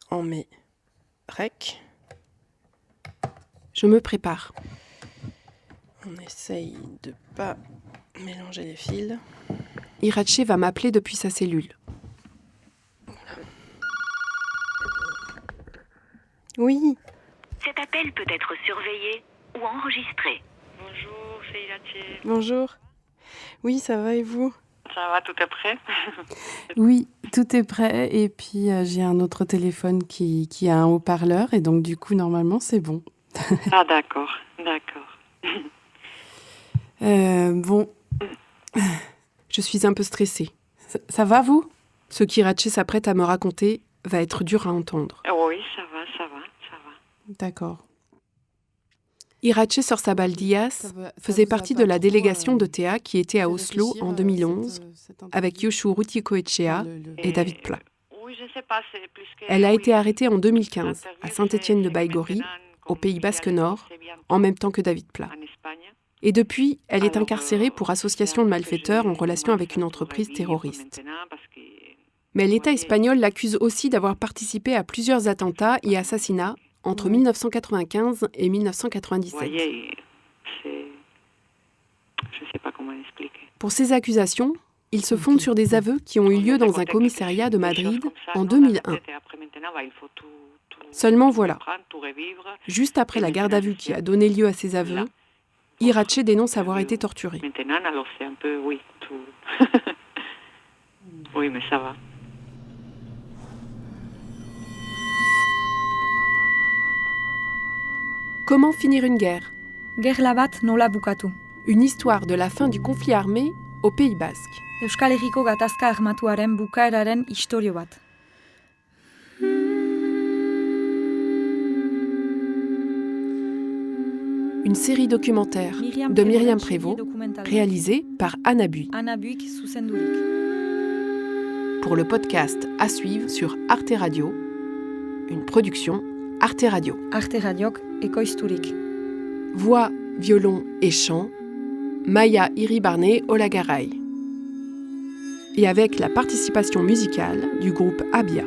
en mai. Rec. Je me prépare. On essaye de pas mélanger les fils. Irache va m'appeler depuis sa cellule. Oui. Cet appel peut être surveillé ou enregistré. Bonjour, c'est Irache. Bonjour. Oui, ça va et vous ? Ça va, tout est prêt? Oui, tout est prêt. Et puis, j'ai un autre téléphone qui a un haut-parleur. Et donc, du coup, normalement, c'est bon. Ah, d'accord. Bon, je suis un peu stressée. Ça va, vous ? Ce qu'Irache s'apprête à me raconter va être dur à entendre. Oui, ça va. D'accord. Irache Sorsabal Díaz faisait partie de la délégation de Théa qui était à Oslo en 2011 avec Yoshua Rutikoetxea et David Pla. Oui, je ne sais pas, c'est plus que... Elle a été arrêtée en 2015 à Saint-Étienne-de-Baïgorry, au Pays Basque Nord, en même temps que David Pla. Et depuis, elle est incarcérée pour association de malfaiteurs en relation avec une entreprise terroriste. Mais l'État espagnol l'accuse aussi d'avoir participé à plusieurs attentats et assassinats entre 1995 et 1997. Vous voyez, je ne sais pas comment l'expliquer. Pour ces accusations, ils se fondent sur des aveux qui ont eu lieu dans un commissariat de Madrid en 2001. Seulement voilà, juste après la garde à vue qui a donné lieu à ces aveux, Irache dénonce avoir été torturée. Maintenant, alors c'est un peu, oui, tout... Oui, mais ça va. Comment finir une guerre ? Gerla bat nola bukatu. Une histoire de la fin du conflit armé au Pays Basque. Euskal Herriko gatazka armatuaren bukaeraren istorio bat. Une série documentaire de Myriam Prévost, réalisée par Anna Bui. Anna Buik zuzendurik. Pour le podcast à suivre sur Arte Radio, une production Arte Radio. Arte Radiok ekoizturik. Voix, violon et chant, Maya Iribarne Olagaray. Et avec la participation musicale du groupe Abia.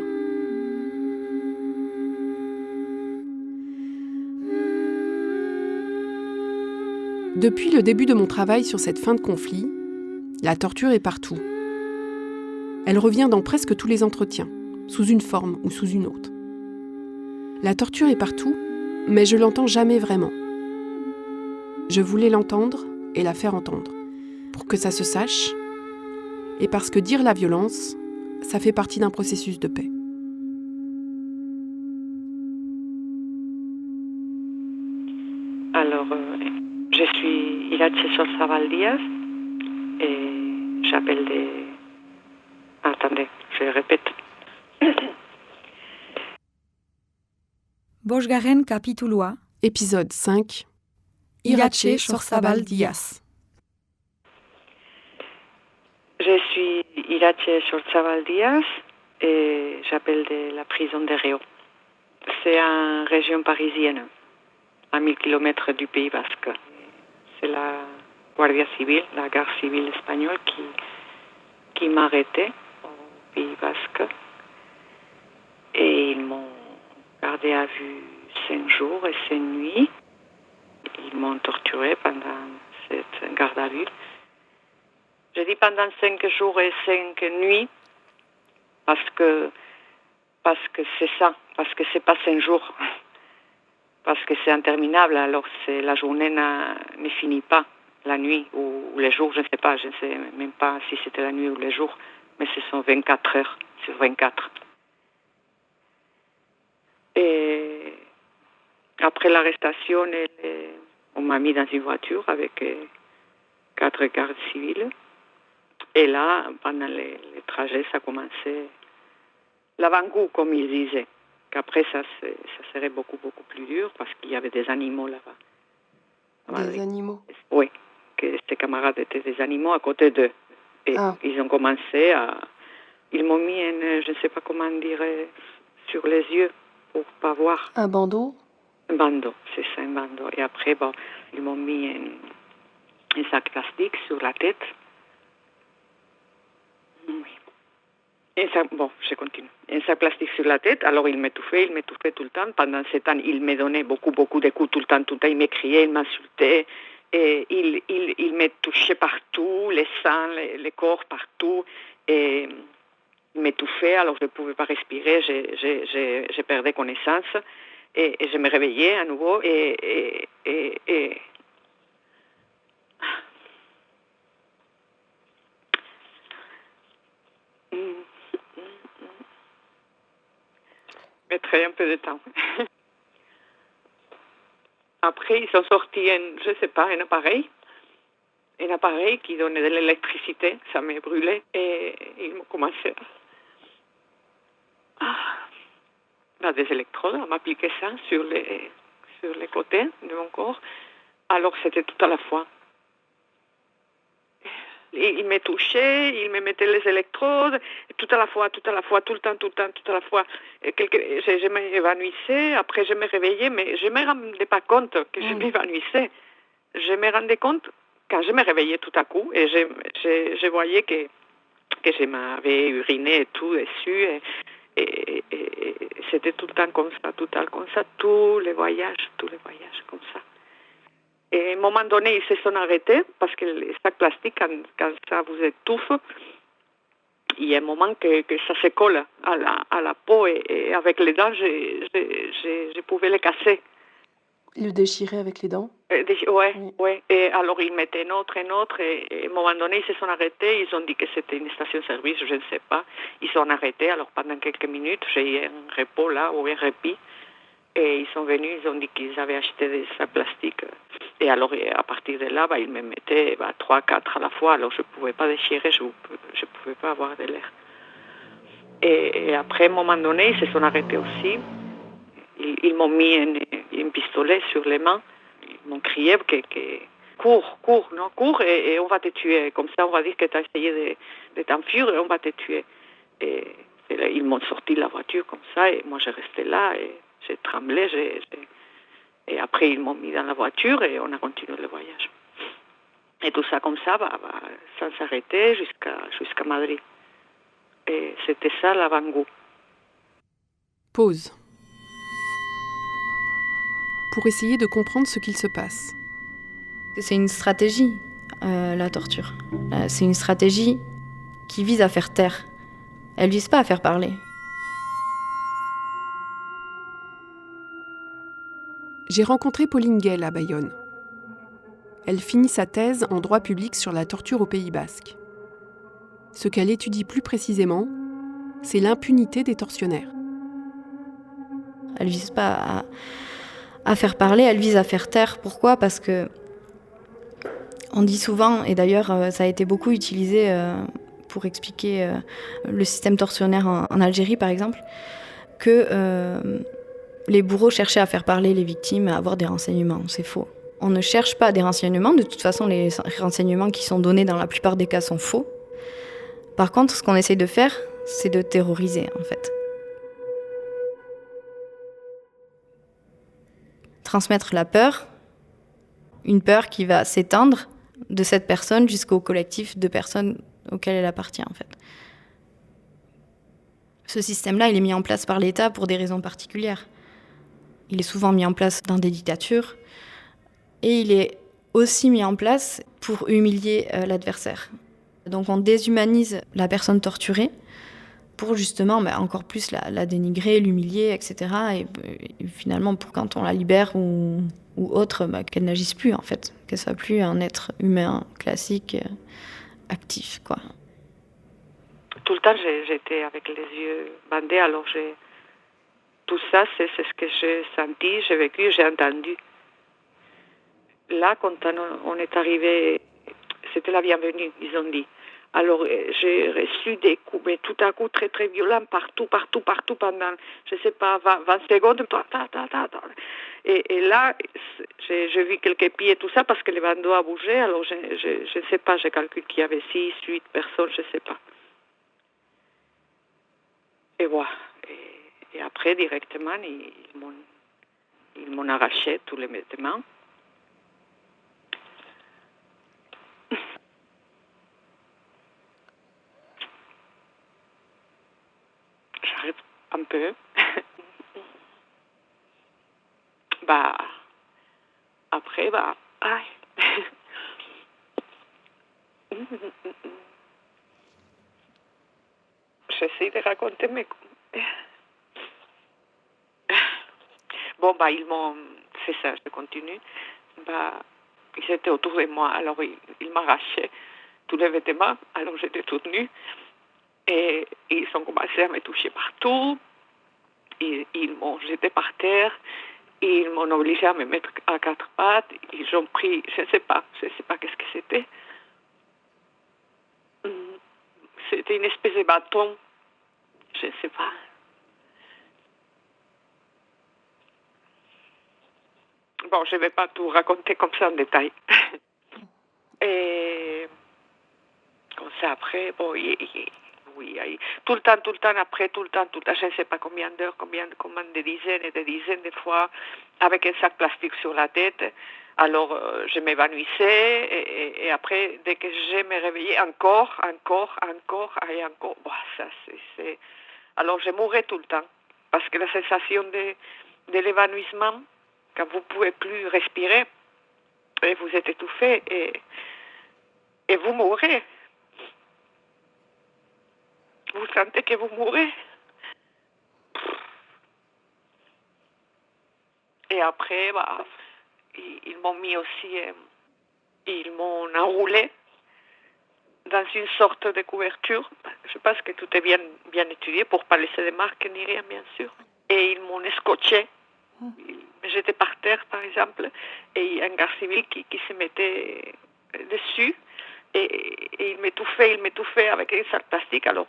Depuis le début de mon travail sur cette fin de conflit, la torture est partout. Elle revient dans presque tous les entretiens, sous une forme ou sous une autre. La torture est partout, mais je l'entends jamais vraiment. Je voulais l'entendre et la faire entendre, pour que ça se sache, et parce que dire la violence, ça fait partie d'un processus de paix. Alors, je suis Irache Sorsabal Díaz et j'appelle des... Attendez, je répète. Bosgarren kapitulua. Épisode 5. Irache Sorsabal Díaz. Je suis Irache Sorsabal Díaz et j'appelle de la prison de Réau. C'est une région parisienne, à 1000 km du Pays Basque. C'est la Guardia Civile, la garde civile espagnole qui m'a arrêté au Pays Basque. Et ils m'ont gardé à vue 5 jours et 5 nuits. Ils m'ont torturé pendant cette garde à vue. Je dis pendant 5 jours et 5 nuits parce que c'est ça, parce que c'est pas 5 jours. Parce que c'est interminable, alors la journée ne finit pas, la nuit ou les jours, je ne sais pas, je ne sais même pas si c'était la nuit ou les jours, mais ce sont 24 heures sur 24. Et après l'arrestation, on m'a mis dans une voiture avec 4 gardes civils. Et là, pendant les trajets, ça commençait l'avant-goût, comme ils disaient. Qu'après, ça serait beaucoup, beaucoup plus dur parce qu'il y avait des animaux là-bas. Des animaux ? Oui, que ces camarades étaient des animaux à côté d'eux. Et ils ont commencé à... Ils m'ont mis je ne sais pas comment dire, sur les yeux pour ne pas voir. Un bandeau ? Un bandeau, c'est ça, un bandeau. Et après, ils m'ont mis un sac plastique sur la tête. Oui. Bon, je continue. Un sac plastique sur la tête, alors il m'étouffait tout le temps. Pendant ce temps, il me donnait beaucoup de coups tout le temps. Il me criait, il m'insultait. Et il me touchait partout, les seins, les corps, partout. Et il m'étouffait, alors je ne pouvais pas respirer, je perdais connaissance. Et je me réveillais à nouveau. Mettrait un peu de temps. Après, ils ont sorti un appareil qui donnait de l'électricité, ça m'a brûlé, et ils m'ont commencé des électrodes, à m'appliquer ça sur les côtés de mon corps. Alors c'était tout à la fois. Il me touchait, il me mettait les électrodes, tout à la fois, tout le temps, tout à la fois. Je m'évanouissais, après je me réveillais, mais je ne me rendais pas compte que je m'évanouissais. Je me rendais compte quand je me réveillais tout à coup, et je voyais que je m'avais uriné et tout dessus, et c'était tout le temps comme ça, tous les voyages comme ça. Et à un moment donné, ils se sont arrêtés parce que les sacs plastiques, quand ça vous étouffe, il y a un moment que ça se colle à la peau et avec les dents, je pouvais les casser. Le déchirer avec les dents? Oui. Et alors, ils mettaient un autre, et à un moment donné, ils se sont arrêtés. Ils ont dit que c'était une station-service, je ne sais pas. Ils sont arrêtés. Alors, pendant quelques minutes, j'ai eu un repos là, ou un répit. Et ils sont venus, ils ont dit qu'ils avaient acheté des sacs plastiques. Et alors, à partir de là, ils me mettaient 3, 4 à la fois. Alors, je ne pouvais pas déchirer, je ne pouvais pas avoir de l'air. Et après, à un moment donné, ils se sont arrêtés aussi. Ils m'ont mis un pistolet sur les mains. Ils m'ont crié que cours, et on va te tuer. Comme ça, on va dire que tu as essayé de t'enfuir et on va te tuer. Et là, ils m'ont sorti de la voiture comme ça, et moi, je restais là, et j'ai tremblé. Et après, ils m'ont mis dans la voiture, et on a continué le voyage. Et tout ça comme ça, sans s'arrêter jusqu'à Madrid. Et c'était ça, l'avant-goût. Pause. Pour essayer de comprendre ce qu'il se passe. C'est une stratégie, la torture. C'est une stratégie qui vise à faire taire. Elle vise pas à faire parler. J'ai rencontré Pauline Guel à Bayonne. Elle finit sa thèse en droit public sur la torture au Pays Basque. Ce qu'elle étudie plus précisément, c'est l'impunité des tortionnaires. Elle vise pas à faire parler, elle vise à faire taire. Pourquoi ? Parce que on dit souvent, et d'ailleurs ça a été beaucoup utilisé pour expliquer le système tortionnaire en Algérie par exemple, que les bourreaux cherchaient à faire parler les victimes, à avoir des renseignements. C'est faux. On ne cherche pas des renseignements. De toute façon, les renseignements qui sont donnés dans la plupart des cas sont faux. Par contre, ce qu'on essaye de faire, c'est de terroriser, en fait. Transmettre la peur, une peur qui va s'étendre de cette personne jusqu'au collectif de personnes auxquelles elle appartient, en fait. Ce système-là, il est mis en place par l'État pour des raisons particulières. Il est souvent mis en place dans des dictatures et il est aussi mis en place pour humilier l'adversaire. Donc on déshumanise la personne torturée pour justement encore plus la dénigrer, l'humilier, etc. Et finalement, pour quand on la libère ou autre, qu'elle n'agisse plus en fait, qu'elle soit plus un être humain classique, actif, quoi. Tout le temps, j'étais avec les yeux bandés, alors tout ça, c'est ce que j'ai senti, j'ai vécu, j'ai entendu. Là, quand on est arrivé, c'était la bienvenue, ils ont dit. Alors, j'ai reçu des coups, mais tout à coup, très, très violents, partout, pendant, je ne sais pas, 20 secondes. Et là, j'ai vu quelques pieds et tout ça, parce que le bandeau a bougé, alors je ne sais pas, je calcule qu'il y avait 6, 8 personnes, je ne sais pas. Et voilà. Et après, directement, ils m'ont arraché tous les vêtements. peu. Après, aïe. J'essaie de raconter, mais... Bon, c'est ça, je continue. Ils étaient autour de moi, alors ils m'arrachaient tous les vêtements, alors j'étais toute nue. Et ils ont commencé à me toucher partout. Ils m'ont jeté par terre. Et ils m'ont obligé à me mettre à quatre pattes. Ils ont pris, je ne sais pas qu'est-ce que c'était. C'était une espèce de bâton. Je ne sais pas. Bon, je ne vais pas tout raconter comme ça en détail. Et comme ça, après, bon, oui, tout le temps, après, tout le temps, je ne sais pas combien d'heures, combien de dizaines et de dizaines de fois, avec un sac plastique sur la tête. Alors, je m'évanouissais, et après, dès que je me réveillais, encore, et encore, bon, ça, c'est... Alors, je mourais tout le temps, parce que la sensation de l'évanouissement, quand vous ne pouvez plus respirer, et vous êtes étouffé, et vous mourrez. Vous sentez que vous mourrez. Et après, ils m'ont mis aussi, ils m'ont enroulé dans une sorte de couverture. Je pense que tout est bien étudié pour ne pas laisser de marques ni rien, bien sûr. Et ils m'ont scotché. J'étais par terre, par exemple, et un garde civil qui se mettait dessus. Et il m'étouffait avec un sac plastique. Alors,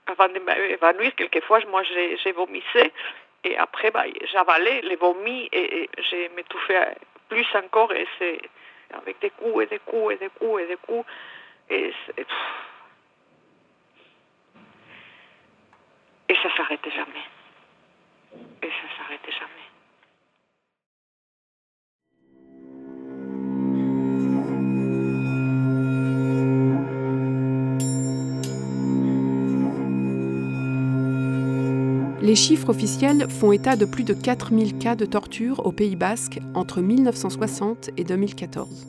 avant de m'évanouir, quelquefois, moi, j'ai vomissé. Et après, j'avalais les vomis et je m'étouffais plus encore. Et c'est avec des coups et des coups et des coups et des coups. Et ça s'arrêtait jamais. Et ça s'arrêtait jamais. Les chiffres officiels font état de plus de 4000 cas de torture au Pays Basque entre 1960 et 2014.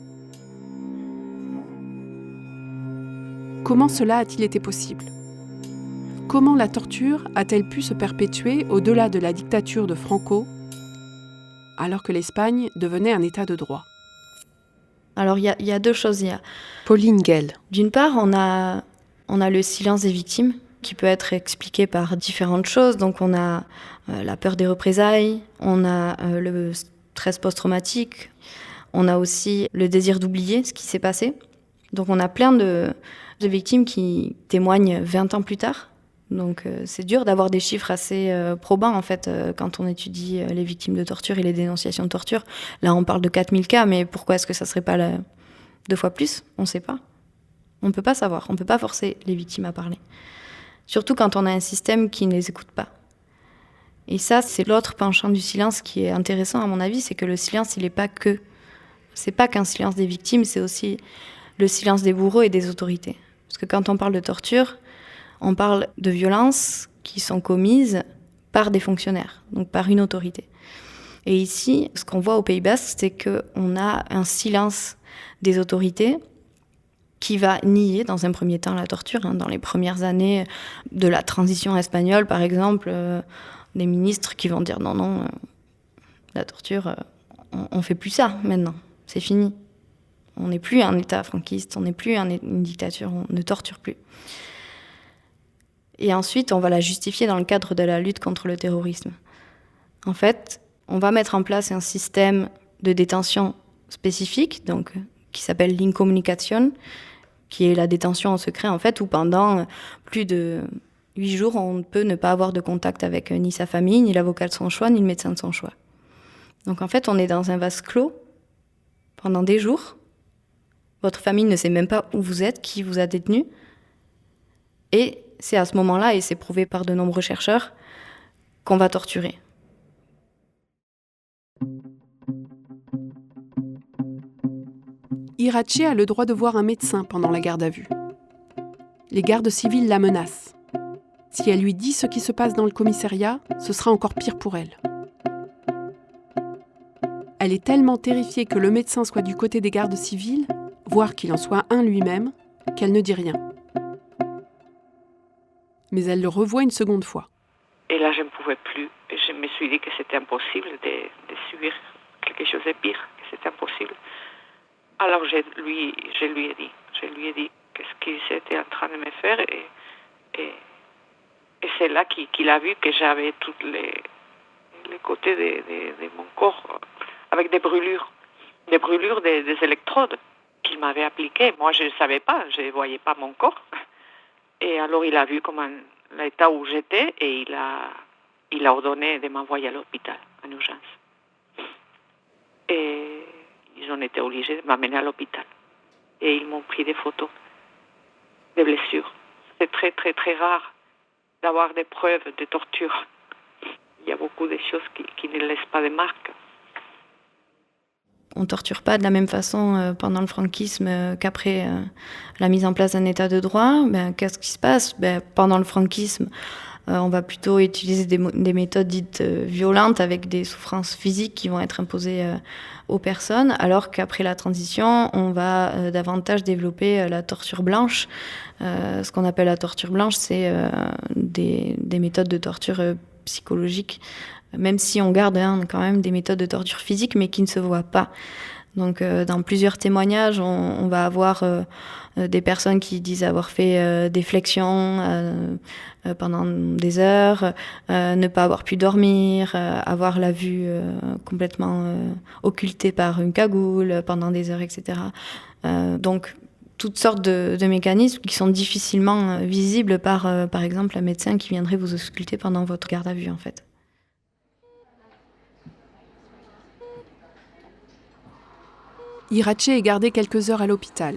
Comment cela a-t-il été possible ? Comment la torture a-t-elle pu se perpétuer au-delà de la dictature de Franco, alors que l'Espagne devenait un État de droit ? Alors, il y a deux choses. Pauline Guel. D'une part, on a le silence des victimes, qui peut être expliqué par différentes choses. Donc on a la peur des représailles, on a le stress post-traumatique, on a aussi le désir d'oublier ce qui s'est passé. Donc on a plein de victimes qui témoignent 20 ans plus tard. Donc c'est dur d'avoir des chiffres assez probants en fait quand on étudie les victimes de torture et les dénonciations de torture. Là on parle de 4000 cas, mais pourquoi est-ce que ça serait pas 2 fois plus ? On ne sait pas. On ne peut pas savoir, on ne peut pas forcer les victimes à parler. Surtout quand on a un système qui ne les écoute pas. Et ça, c'est l'autre penchant du silence qui est intéressant à mon avis, c'est que le silence, c'est pas qu'un silence des victimes, c'est aussi le silence des bourreaux et des autorités. Parce que quand on parle de torture, on parle de violences qui sont commises par des fonctionnaires, donc par une autorité. Et ici, ce qu'on voit au Pays Basque, c'est qu'on a un silence des autorités qui va nier dans un premier temps la torture. Dans les premières années de la transition espagnole, par exemple, des ministres qui vont dire non, la torture, on fait plus ça maintenant, c'est fini. On n'est plus un État franquiste, on n'est plus une dictature, on ne torture plus. Et ensuite, on va la justifier dans le cadre de la lutte contre le terrorisme. En fait, on va mettre en place un système de détention spécifique, donc qui s'appelle l'incomunication, qui est la détention en secret, en fait, où pendant plus de 8 jours, on peut ne pas avoir de contact avec ni sa famille, ni l'avocat de son choix, ni le médecin de son choix. Donc en fait, on est dans un vase clos pendant des jours. Votre famille ne sait même pas où vous êtes, qui vous a détenu. Et c'est à ce moment-là, et c'est prouvé par de nombreux chercheurs, qu'on va torturer. Irache a le droit de voir un médecin pendant la garde à vue. Les gardes civils la menacent. Si elle lui dit ce qui se passe dans le commissariat, ce sera encore pire pour elle. Elle est tellement terrifiée que le médecin soit du côté des gardes civils, voire qu'il en soit un lui-même, qu'elle ne dit rien. Mais elle le revoit une seconde fois. Et là, je ne pouvais plus. Et je me suis dit que c'était impossible de subir quelque chose de pire, que c'était impossible. Alors je lui ai dit qu'est-ce qu'il était en train de me faire et c'est là qu'il a vu que j'avais tous les côtés de mon corps avec des brûlures des électrodes qu'il m'avait appliquées. Moi, je ne savais pas, je ne voyais pas mon corps. Et alors, il a vu comment l'état où j'étais et il a ordonné de m'envoyer à l'hôpital, en urgence. Et ils ont été obligés de m'amener à l'hôpital. Et ils m'ont pris des photos, des blessures. C'est très, très, très rare d'avoir des preuves de torture. Il y a beaucoup de choses qui ne laissent pas de marques. On ne torture pas de la même façon pendant le franquisme qu'après la mise en place d'un état de droit. Qu'est-ce qui se passe ? Pendant le franquisme, on va plutôt utiliser des méthodes dites violentes avec des souffrances physiques qui vont être imposées aux personnes, alors qu'après la transition, on va davantage développer la torture blanche. Ce qu'on appelle la torture blanche, c'est des méthodes de torture psychologiques, même si on garde quand même des méthodes de torture physique, mais qui ne se voient pas. Donc, dans plusieurs témoignages, on va avoir des personnes qui disent avoir fait des flexions pendant des heures, ne pas avoir pu dormir, avoir la vue complètement occultée par une cagoule pendant des heures, etc. Donc, toutes sortes de mécanismes qui sont difficilement visibles par exemple, un médecin qui viendrait vous ausculter pendant votre garde à vue, en fait. Iratxe est gardée quelques heures à l'hôpital.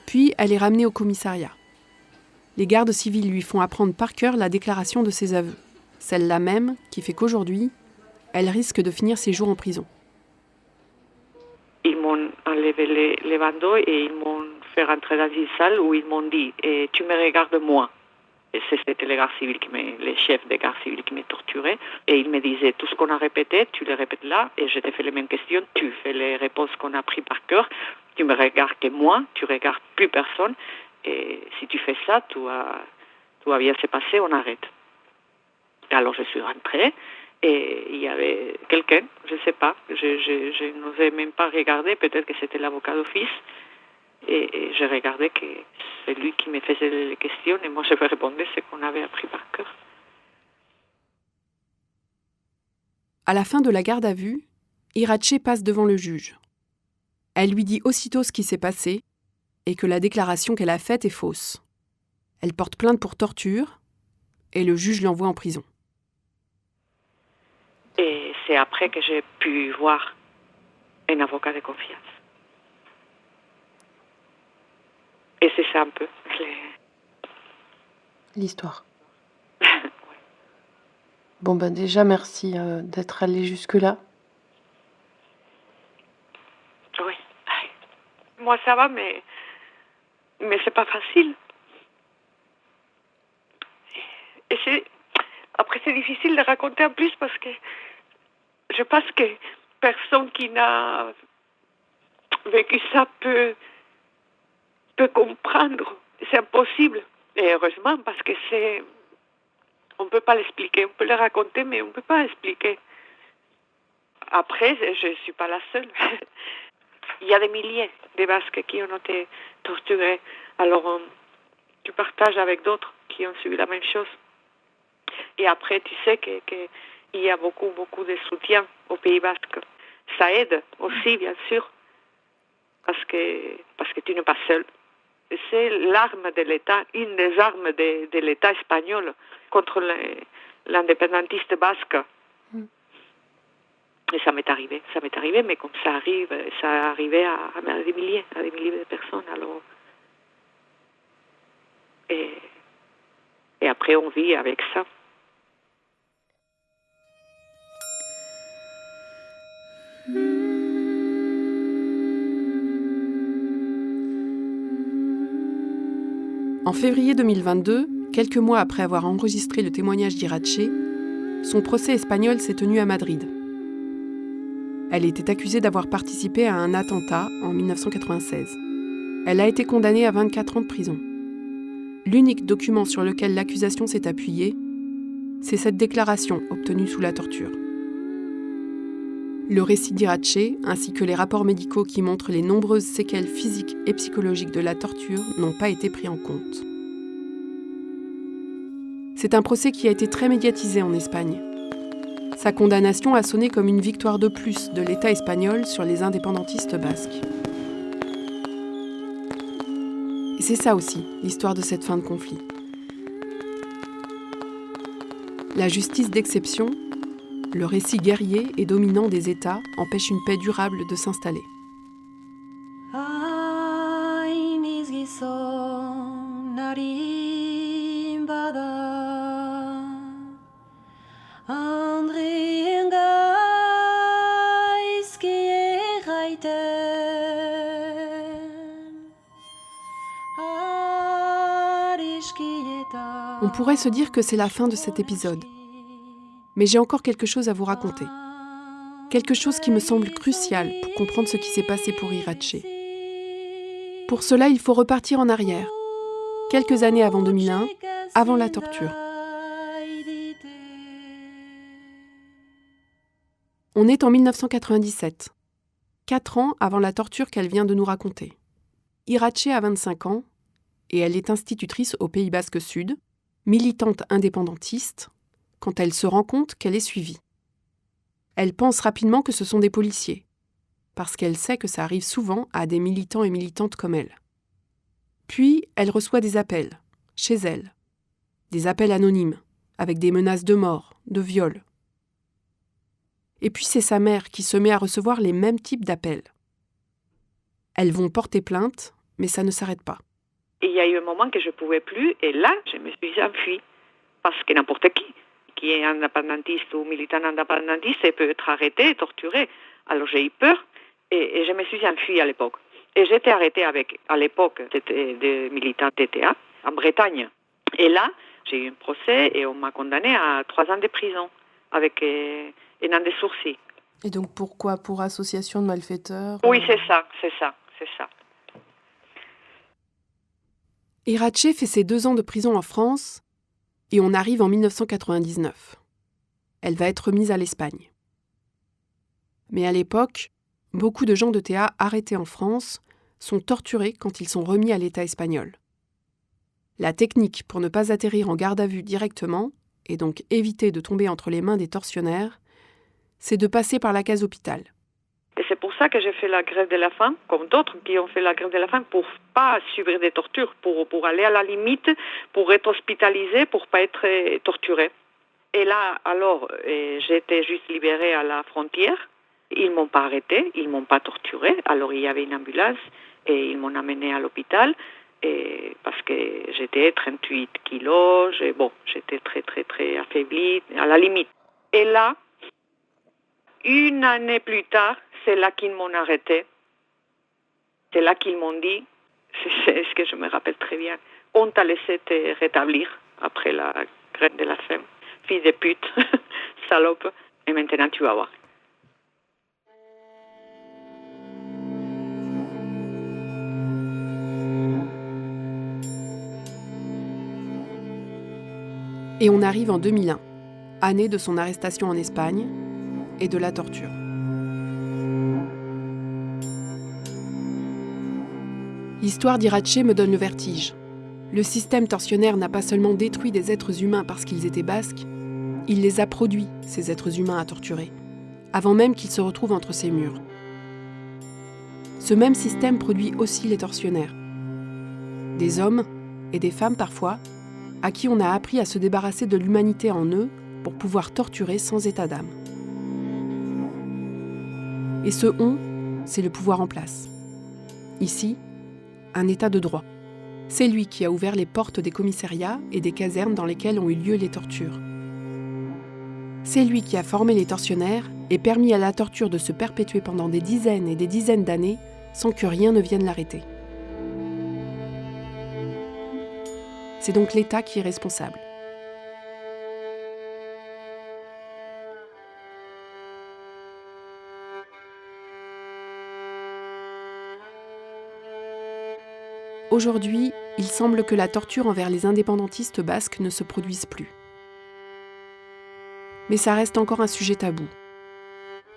Puis, elle est ramenée au commissariat. Les gardes civils lui font apprendre par cœur la déclaration de ses aveux. Celle-là même qui fait qu'aujourd'hui, elle risque de finir ses jours en prison. Ils m'ont enlevé les bandeaux et ils m'ont fait rentrer dans une salle où ils m'ont dit « Tu me regardes moi ». Et c'était les chefs des gardes civils qui me torturaient. Et ils me disaient « Tout ce qu'on a répété, tu le répètes là. Et je te fais les mêmes questions, tu fais les réponses qu'on a prises par cœur. Tu me regardes que moi, tu ne regardes plus personne. Et si tu fais ça, tout va bien se passer, on arrête. » Alors je suis rentrée. Et il y avait quelqu'un, je ne sais pas, je n'osais même pas regarder, peut-être que c'était l'avocat d'office, et je regardais que c'est lui qui me faisait les questions, et moi je lui répondais ce qu'on avait appris par cœur. À la fin de la garde à vue, Iratxe passe devant le juge. Elle lui dit aussitôt ce qui s'est passé, et que la déclaration qu'elle a faite est fausse. Elle porte plainte pour torture, et le juge l'envoie en prison. Et c'est après que j'ai pu voir un avocat de confiance. Et c'est ça un peu l'histoire. Ouais. Bon, déjà, merci d'être allé jusque-là. Oui. Moi, ça va, mais c'est pas facile. Et après, c'est difficile de raconter en plus parce que je pense que personne qui n'a vécu ça peut comprendre. C'est impossible. Et heureusement, parce que on ne peut pas l'expliquer. On peut le raconter, mais on ne peut pas l'expliquer. Après, je ne suis pas la seule. Il y a des milliers de Basques qui ont été torturés. Alors, tu partages avec d'autres qui ont subi la même chose. Et après, tu sais qu'il y a beaucoup de soutien au Pays Basque. Ça aide aussi, bien sûr, parce que tu n'es pas seul. C'est l'arme de l'État, une des armes de l'État espagnol contre l'indépendantiste basque. Et ça m'est arrivé, mais comme ça arrive, ça arrivait à des milliers de personnes. Alors, et après, on vit avec ça. En février 2022, quelques mois après avoir enregistré le témoignage d'Irache, son procès espagnol s'est tenu à Madrid. Elle était accusée d'avoir participé à un attentat en 1996. Elle a été condamnée à 24 ans de prison. L'unique document sur lequel l'accusation s'est appuyée, c'est cette déclaration obtenue sous la torture. Le récit d'Irache, ainsi que les rapports médicaux qui montrent les nombreuses séquelles physiques et psychologiques de la torture, n'ont pas été pris en compte. C'est un procès qui a été très médiatisé en Espagne. Sa condamnation a sonné comme une victoire de plus de l'État espagnol sur les indépendantistes basques. Et c'est ça aussi, l'histoire de cette fin de conflit. La justice d'exception, le récit guerrier et dominant des États empêche une paix durable de s'installer. On pourrait se dire que c'est la fin de cet épisode. Mais j'ai encore quelque chose à vous raconter. Quelque chose qui me semble crucial pour comprendre ce qui s'est passé pour Irache. Pour cela, il faut repartir en arrière, quelques années avant 2001, avant la torture. On est en 1997, 4 ans avant la torture qu'elle vient de nous raconter. Irache a 25 ans et elle est institutrice au Pays Basque Sud, militante indépendantiste, quand elle se rend compte qu'elle est suivie. Elle pense rapidement que ce sont des policiers, parce qu'elle sait que ça arrive souvent à des militants et militantes comme elle. Puis, elle reçoit des appels, chez elle. Des appels anonymes, avec des menaces de mort, de viol. Et puis c'est sa mère qui se met à recevoir les mêmes types d'appels. Elles vont porter plainte, mais ça ne s'arrête pas. Il y a eu un moment que je ne pouvais plus, et là, je me suis enfuie. Parce que n'importe qui est indépendantiste ou militant indépendantiste, peut être arrêté et torturé. Alors j'ai eu peur, et je me suis enfuie à l'époque. Et j'étais arrêtée à l'époque, c'était des militants DTA, en Bretagne. Et là, j'ai eu un procès, et on m'a condamnée à 3 ans de prison, avec un an de sursis. Et donc pourquoi? Pour association de malfaiteurs? Oui, c'est ça. Irache fait ses 2 ans de prison en France et on arrive en 1999. Elle va être remise à l'Espagne. Mais à l'époque, beaucoup de gens de TA arrêtés en France sont torturés quand ils sont remis à l'État espagnol. La technique pour ne pas atterrir en garde à vue directement, et donc éviter de tomber entre les mains des tortionnaires, c'est de passer par la case hôpital. Et c'est pour ça que j'ai fait la grève de la faim, comme d'autres qui ont fait la grève de la faim, pour pas subir des tortures, pour aller à la limite, pour être hospitalisé, pour pas être torturé. Et là, alors, j'étais juste libérée à la frontière. Ils m'ont pas arrêtée, ils m'ont pas torturée. Alors il y avait une ambulance et ils m'ont amenée à l'hôpital. Et parce que j'étais 38 kilos, j'étais très très très affaiblie, à la limite. Et là, 1 année plus tard, c'est là qu'ils m'ont arrêté. C'est là qu'ils m'ont dit, c'est ce que je me rappelle très bien, on t'a laissé te rétablir après la grève de la faim. Fille de pute, salope, et maintenant tu vas voir. Et on arrive en 2001, année de son arrestation en Espagne et de la torture. L'histoire d'Irache me donne le vertige. Le système tortionnaire n'a pas seulement détruit des êtres humains parce qu'ils étaient basques, il les a produits, ces êtres humains à torturer, avant même qu'ils se retrouvent entre ces murs. Ce même système produit aussi les tortionnaires. Des hommes, et des femmes parfois, à qui on a appris à se débarrasser de l'humanité en eux pour pouvoir torturer sans état d'âme. Et ce « on », c'est le pouvoir en place. Ici, un état de droit. C'est lui qui a ouvert les portes des commissariats et des casernes dans lesquelles ont eu lieu les tortures. C'est lui qui a formé les tortionnaires et permis à la torture de se perpétuer pendant des dizaines et des dizaines d'années sans que rien ne vienne l'arrêter. C'est donc l'État qui est responsable. Aujourd'hui, il semble que la torture envers les indépendantistes basques ne se produise plus. Mais ça reste encore un sujet tabou.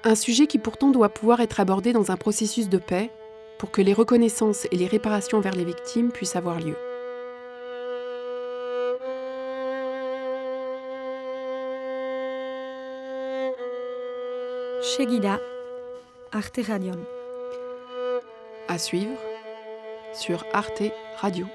Un sujet qui pourtant doit pouvoir être abordé dans un processus de paix pour que les reconnaissances et les réparations envers les victimes puissent avoir lieu. Segida, Arte Radion. À suivre sur Arte Radio.